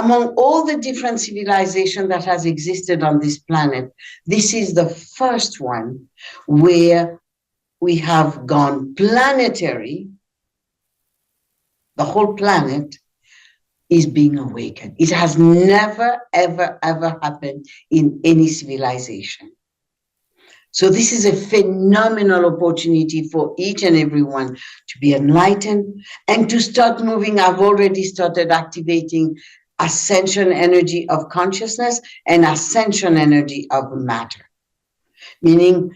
Among all the different civilizations that has existed on this planet, this is the first one where we have gone planetary. The whole planet is being awakened. It has never, ever, ever happened in any civilization. So this is a phenomenal opportunity for each and everyone to be enlightened and to start moving. I've already started activating ascension energy of consciousness and ascension energy of matter, meaning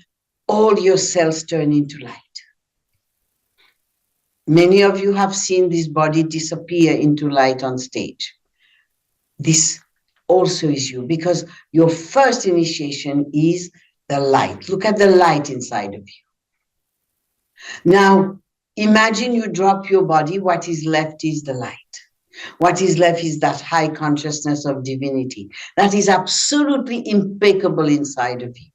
all your cells turn into light. Many of you have seen this body disappear into light on stage. This also is you, because your first initiation is the light. Look at the light inside of you. Now, imagine you drop your body. What is left is the light. What is left is that high consciousness of divinity that is absolutely impeccable inside of you.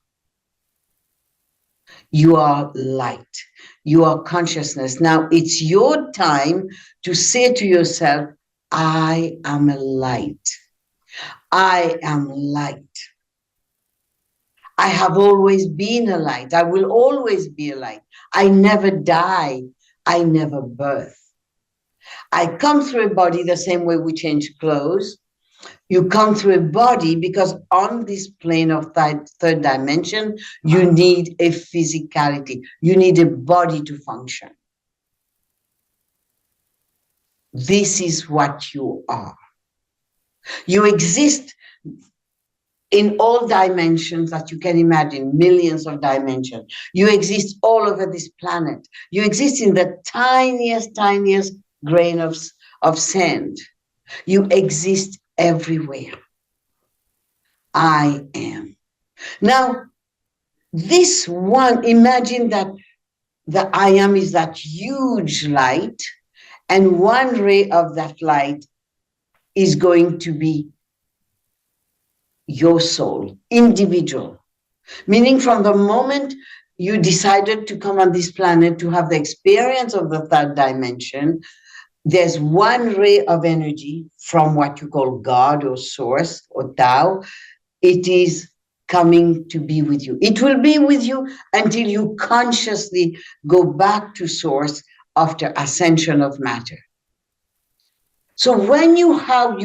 You are light. You are consciousness. Now it's your time to say to yourself, I am a light. I am light. I have always been a light. I will always be a light. I never die. I never birth. I come through a body the same way we change clothes. You come through a body because on this plane of third dimension, you need a physicality. You need a body to function. This is what you are. You exist in all dimensions that you can imagine, millions of dimensions. You exist all over this planet. You exist in the tiniest, tiniest grain of sand. You exist everywhere. I am. Now, this one, imagine that the I am is that huge light, and one ray of that light is going to be your soul, individual. Meaning from the moment you decided to come on this planet to have the experience of the third dimension, there's one ray of energy from what you call God or Source or Tao. It is coming to be with you. It will be with you until you consciously go back to Source after ascension of matter. So when you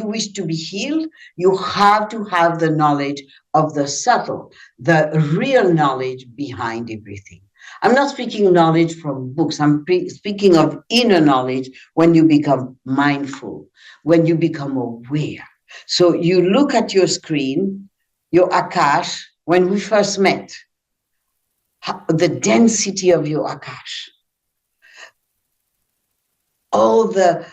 wish to be healed, you have to have the knowledge of the subtle, the real knowledge behind everything. I'm not speaking knowledge from books. I'm speaking of inner knowledge when you become mindful, when you become aware. So you look at your screen, your Akash, when we first met, the density of your Akash, all the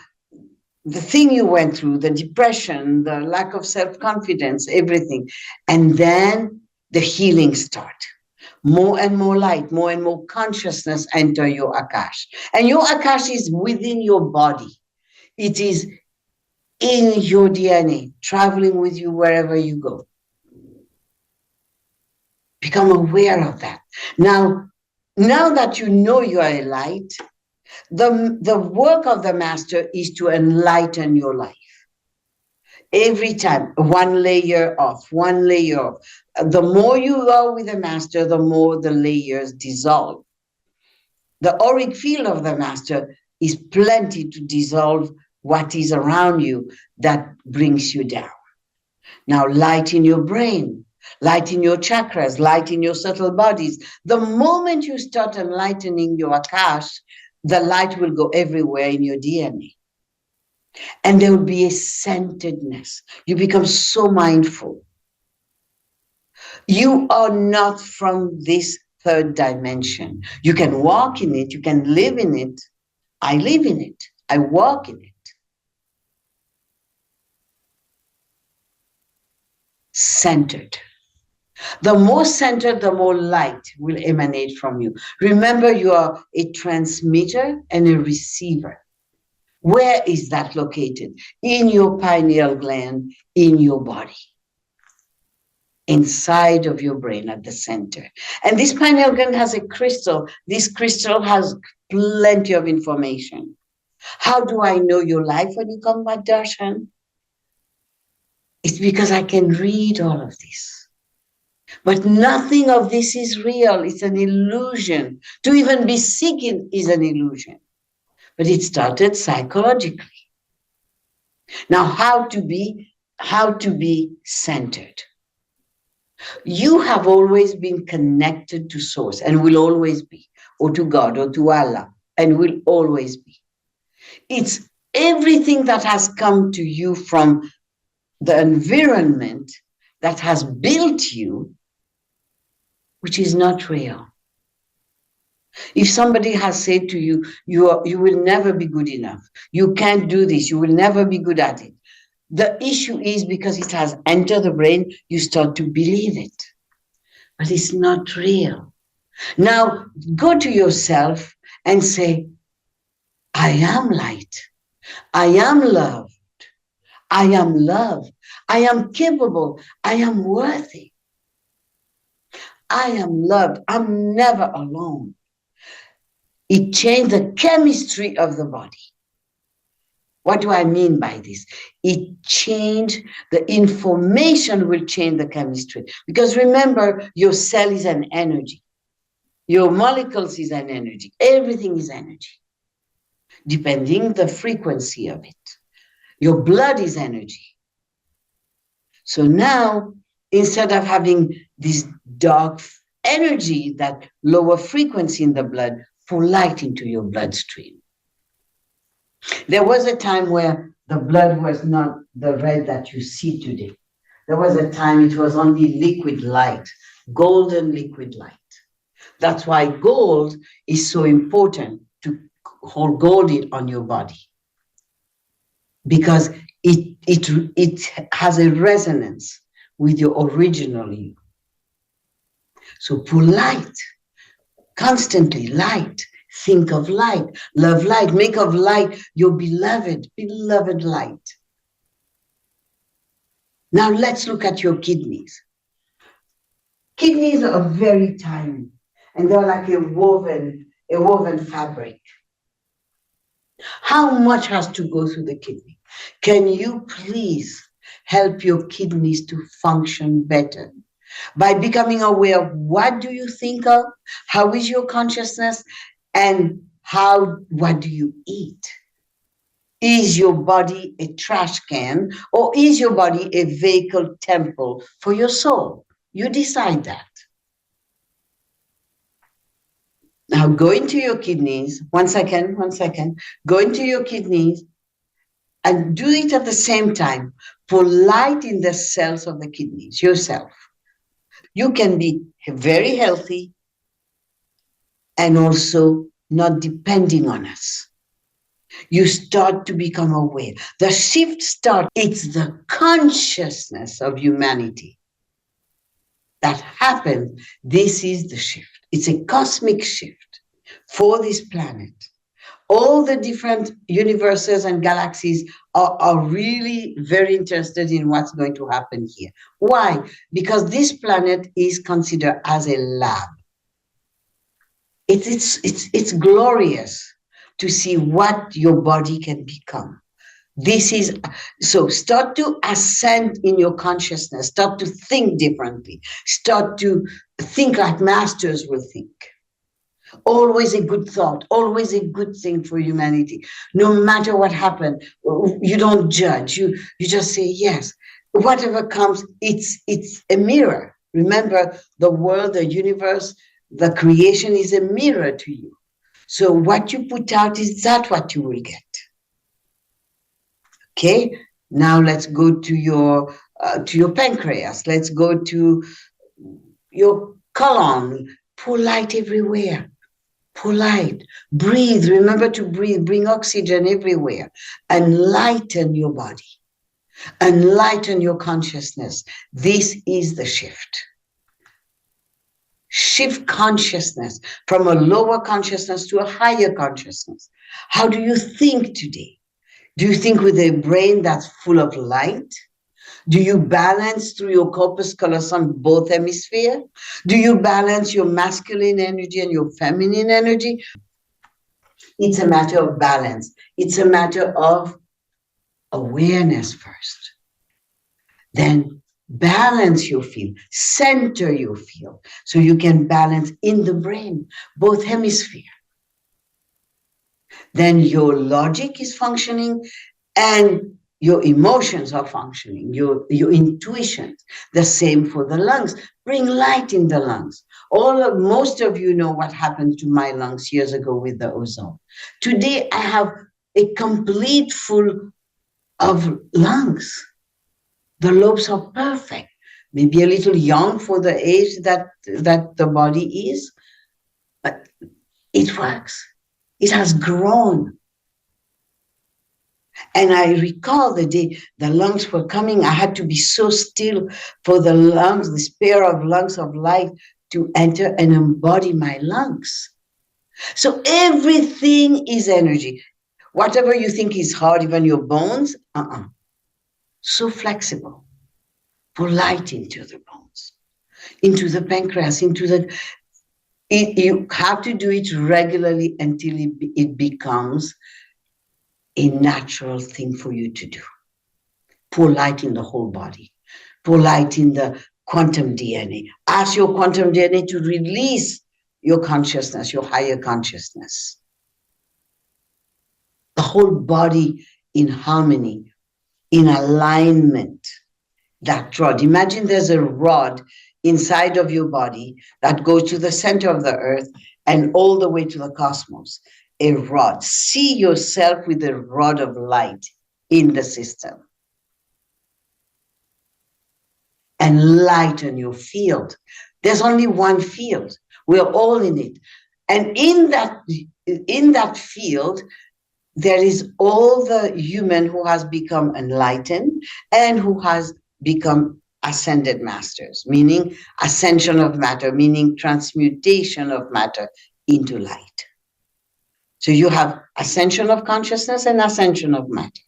thing you went through, the depression, the lack of self-confidence, everything. And then the healing start. More and more light, more and more consciousness enter your Akash. And your Akash is within your body. It is in your DNA, traveling with you wherever you go. Become aware of that. Now that you know you are a light, the work of the master is to enlighten your life. Every time, one layer off, one layer off. The more you are with the master, the more the layers dissolve. The auric field of the master is plenty to dissolve what is around you that brings you down. Now, light in your brain, light in your chakras, light in your subtle bodies. The moment you start enlightening your Akash, the light will go everywhere in your DNA. And there will be a centeredness. You become so mindful. You are not from this third dimension. You can walk in it. You can live in it. I live in it. I walk in it. Centered. The more centered, the more light will emanate from you. Remember, you are a transmitter and a receiver. Where is that located? In your pineal gland, in your body. Inside of your brain at the center. And this pineal gland has a crystal. This crystal has plenty of information. How do I know your life when you come back, Darshan? It's because I can read all of this. But nothing of this is real. It's an illusion. To even be seeking is an illusion. But it started psychologically. Now, how to be centered. You have always been connected to source and will always be, or to God or to Allah, and will always be. It's everything that has come to you from the environment that has built you, which is not real. If somebody has said to you, you will never be good enough, you can't do this, you will never be good at it, the issue is because it has entered the brain, you start to believe it. But it's not real. Now, go to yourself and say, I am light. I am loved. I am love. I am capable. I am worthy. I am loved. I'm never alone. It changed the chemistry of the body. What do I mean by this? It changed the information will change the chemistry. Because remember, your cell is an energy. Your molecules is an energy. Everything is energy, depending the frequency of it. Your blood is energy. So now, instead of having this dark energy, that lower frequency in the blood, pour light into your bloodstream. There was a time where the blood was not the red that you see today. There was a time it was only liquid light, golden liquid light. That's why gold is so important to hold gold on your body. Because it has a resonance with your original you. So pour light, constantly light. Think of light, love light, make of light your beloved light. Now let's look at your kidneys. Kidneys are very tiny and they're like a woven fabric. How much has to go through the kidney? Can you please help your kidneys to function better by becoming aware of what do you think of, how is your consciousness, and what do you eat? Is your body a trash can or is your body a vehicle temple for your soul? You decide that. Now go into your kidneys. One second. Go into your kidneys and do it at the same time. Pour light in the cells of the kidneys, yourself. You can be very healthy and also not depending on us. You start to become aware. The shift starts. It's the consciousness of humanity that happens. This is the shift. It's a cosmic shift for this planet. All the different universes and galaxies are really very interested in what's going to happen here. Why? Because this planet is considered as a lab. It's glorious to see what your body can become. So start to ascend in your consciousness, start to think differently, start to think like masters will think. Always a good thought, always a good thing for humanity. No matter what happened, you don't judge, you just say yes. Whatever comes, it's a mirror. Remember, the world, the universe, the creation is a mirror to you. So what you put out, is that what you will get? Okay, now let's go to your pancreas. Let's go to your colon. Pour light everywhere. Pour light. Breathe. Remember to breathe. Bring oxygen everywhere. Enlighten your body. Enlighten your consciousness. This is the shift. Shift consciousness from a lower consciousness to a higher consciousness. How do you think today? Do you think with a brain that's full of light? Do you balance through your corpus callosum both hemispheres? Do you balance your masculine energy and your feminine energy? It's a matter of balance. It's a matter of awareness first. Then balance your field, center your field, so you can balance in the brain, both hemispheres. Then your logic is functioning and your emotions are functioning, your intuition. The same for the lungs. Bring light in the lungs. Most of you know what happened to my lungs years ago with the ozone. Today I have a complete full of lungs. The lobes are perfect. Maybe a little young for the age that the body is, but it works. It has grown. And I recall the day the lungs were coming, I had to be so still for the lungs, this pair of lungs of light to enter and embody my lungs. So everything is energy. Whatever you think is hard, even your bones, so flexible. Pour light into the bones, into the pancreas, you have to do it regularly until it becomes a natural thing for you to do. Pour light in the whole body. Pour light in the quantum DNA. Ask your quantum DNA to release your consciousness, your higher consciousness. The whole body in harmony, in alignment. That rod. Imagine there's a rod inside of your body that goes to the center of the earth and all the way to the cosmos. A rod. See yourself with a rod of light in the system. And lighten your field. There's only one field. We're all in it. And in that field, there is all the human who has become enlightened and who has become ascended masters, meaning ascension of matter, meaning transmutation of matter into light. So you have ascension of consciousness and ascension of matter.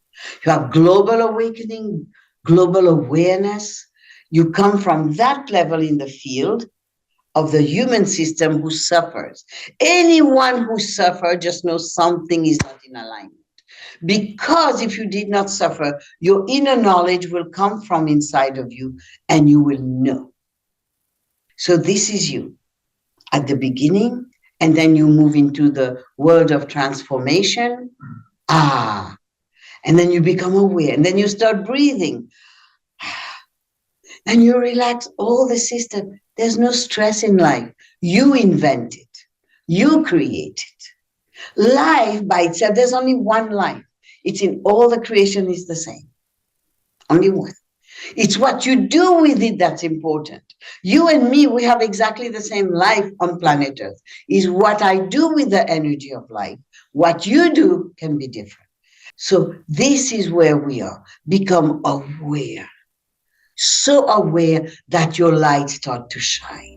You have global awakening, global awareness. You come from that level in the field of the human system who suffers. Anyone who suffers just knows something is not in alignment. Because if you did not suffer, your inner knowledge will come from inside of you and you will know. So this is you at the beginning, and then you move into the world of transformation. And then you become aware, and then you start breathing. And you relax all the system. There's no stress in life. You invent it. You create it. Life by itself, there's only one life. It's in all the creation is the same. Only one. It's what you do with it that's important. You and me, we have exactly the same life on planet Earth. Is what I do with the energy of life. What you do can be different. So this is where we are. Become aware. So aware that your light starts to shine.